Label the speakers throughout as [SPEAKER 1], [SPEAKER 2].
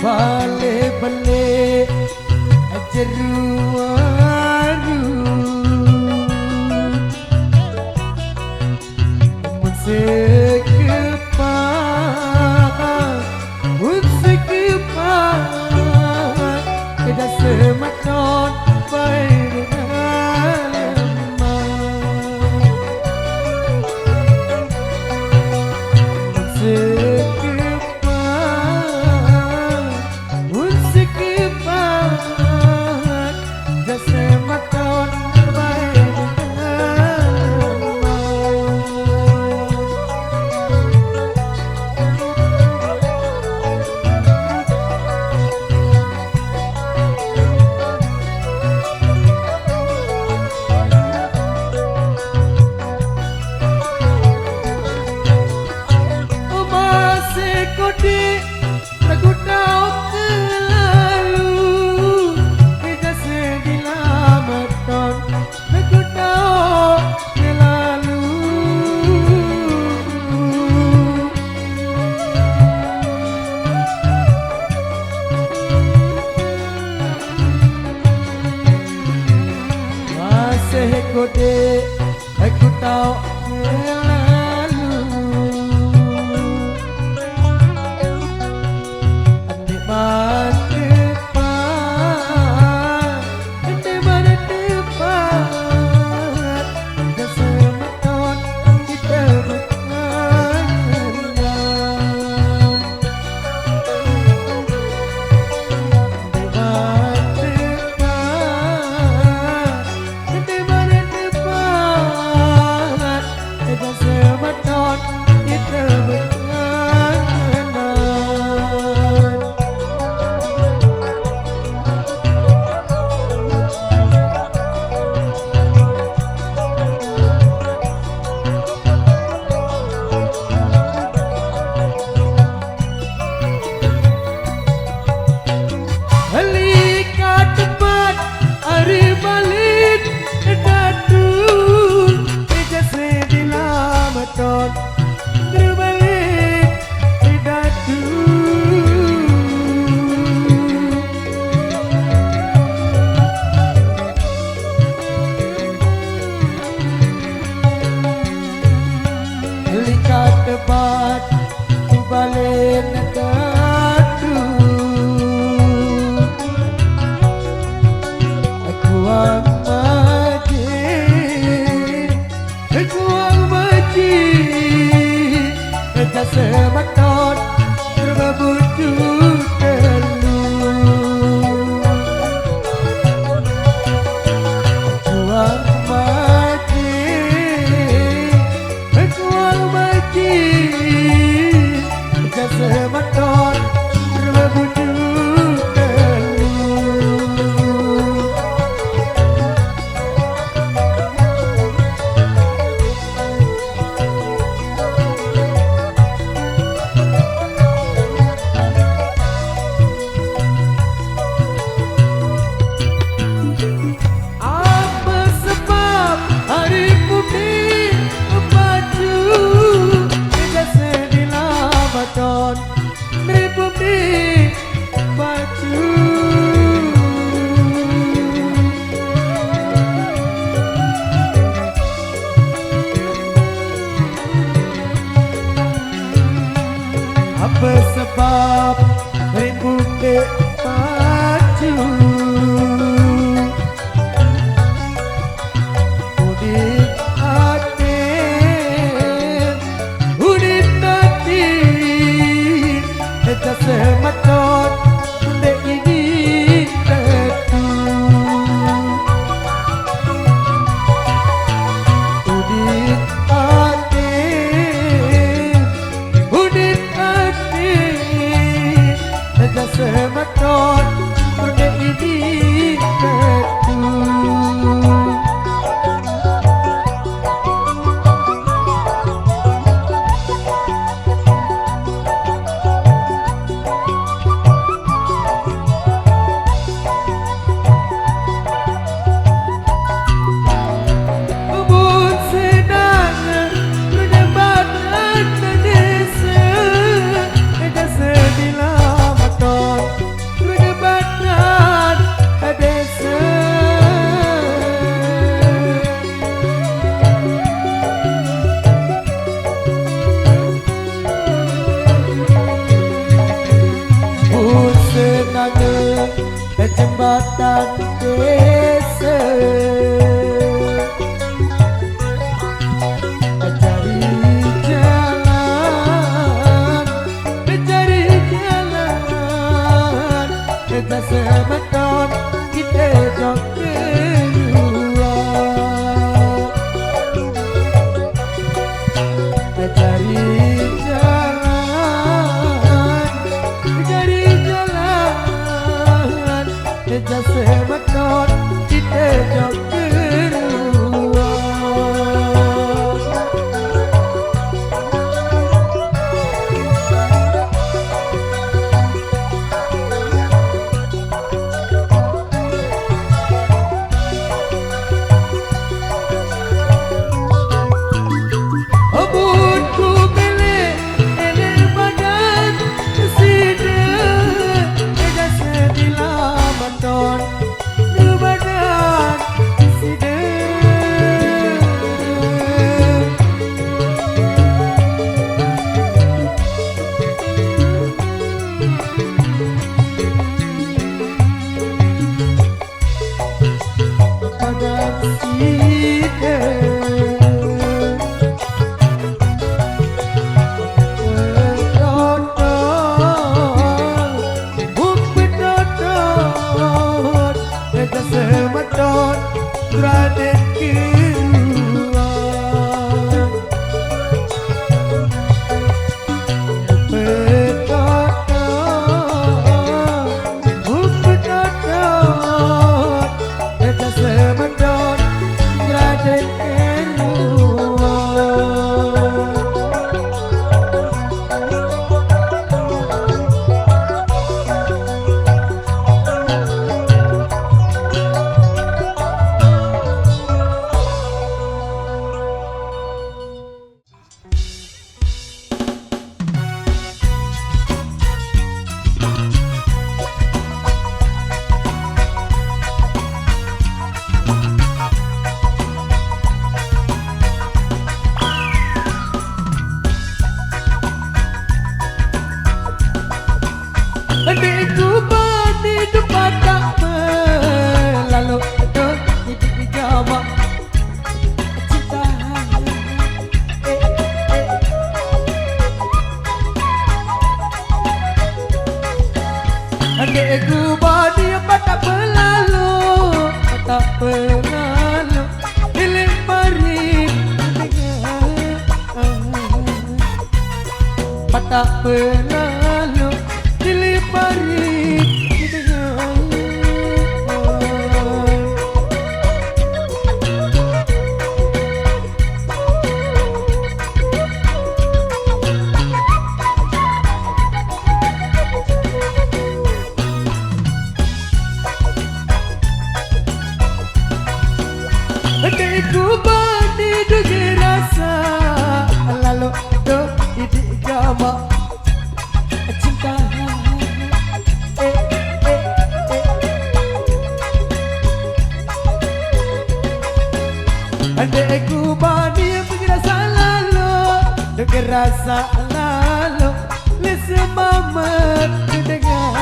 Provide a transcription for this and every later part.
[SPEAKER 1] Balik-balik jeruaru Musikipah Kedah sematon baik Kode aku tahu lalu ande mana depan dah sematon kita debat balik negatu aku ang majid kita sematon terbabujuk telu aku ang sematon terwujud telu jok kedua. Cari jalan jasa medot kita jok kedua. Adikku bani depan tak melalu di jama cinta. Adikku bani depan tak melalu pilih mari tak melalu pilih mari adikku bani dugi rasa lalu do di jama cinta. Adikku bani dugi rasa lalu lisa mama kedengar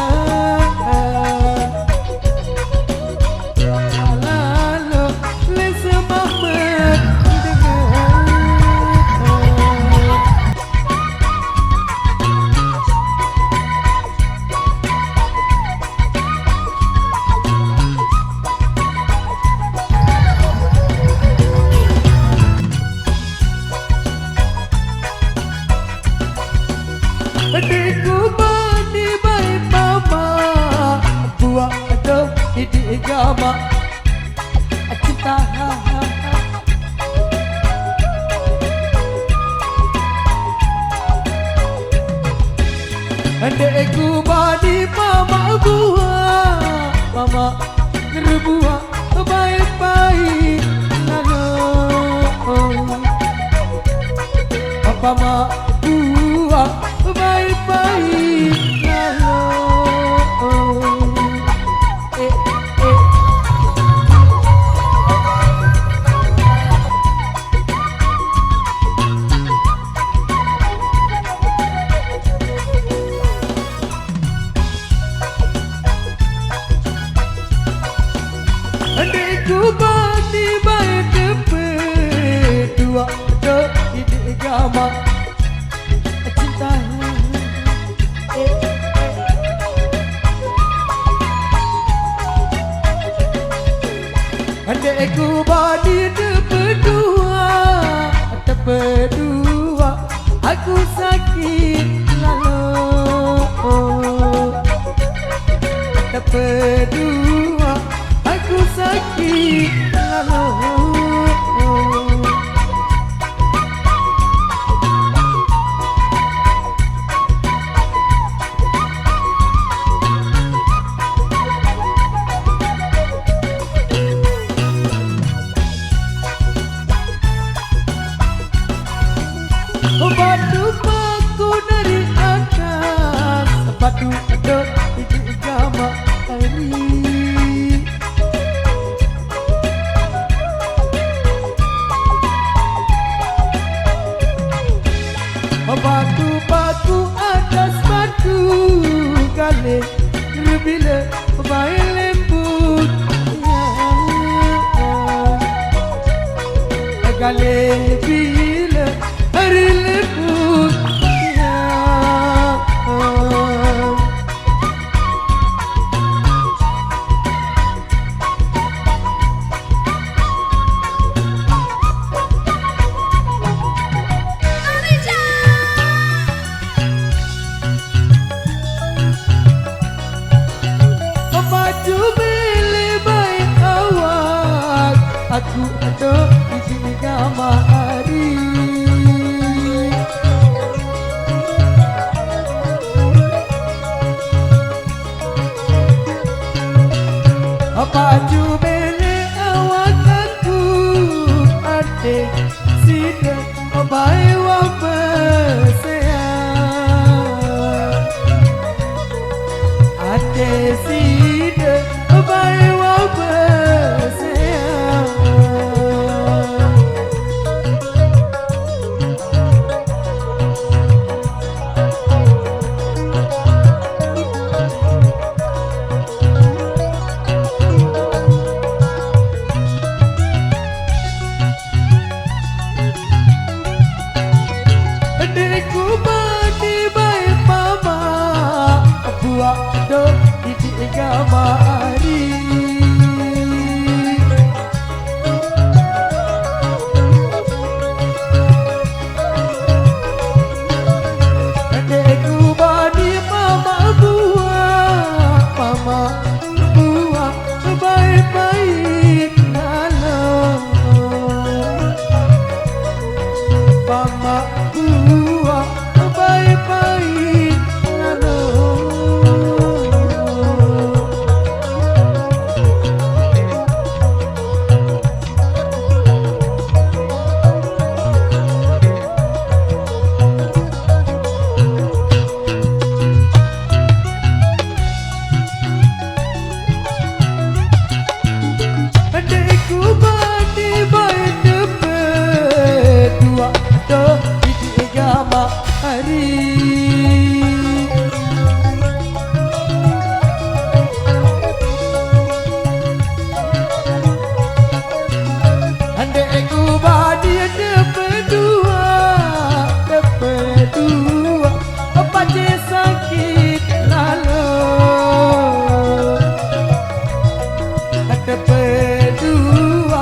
[SPEAKER 1] adikku bani baik mama buat aduh di jama cinta. Adikku bani mama ngerebuah baik-baik lalu mama buah baik-baik lalu adikku bani baik depan dua di jama cinta. Adekku badi tepedua aku sakit lalu tepedua aku sakit lalu batu paku dari atas batu dok di gama hari batu paku atas batu gale bila bayi lembut gale bila hari lembut baju beli baik awak aku ada di gama hari baju beli awak aku ada sida baik wapesaya ada sida baik wapesaya adekku badi baik mama buat dok di gama hari adekku badi mama buat baik-baik lalu mama buat baik-baik lalu adekku badi baik tepedua doh di gama hari adekku badi tepedua pace sakit lalu tepedua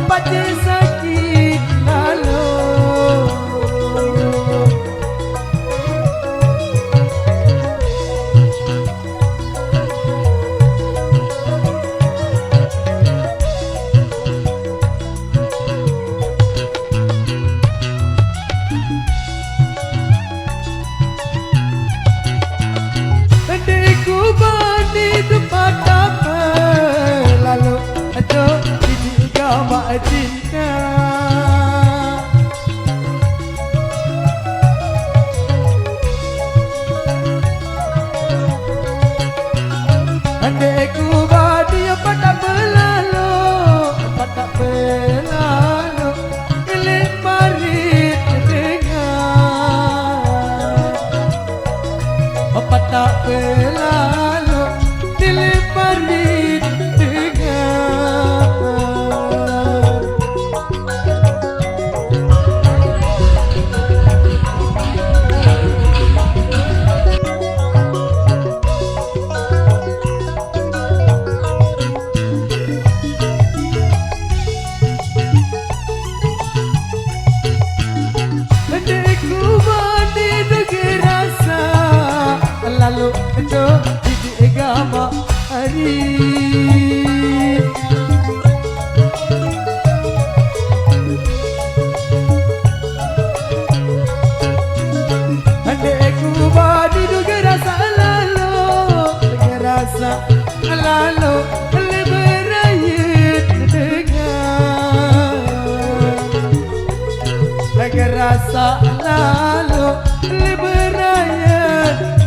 [SPEAKER 1] pace sakit lalu adekku badi tempat apa lalu aduh di gama cinta adekku badi pada berlalu ilik marit dengar apa tak berlalu ilik marit dengar do di gama hari ande ku badi do gerasa lalu leberayit dengan rasa lalu leberayit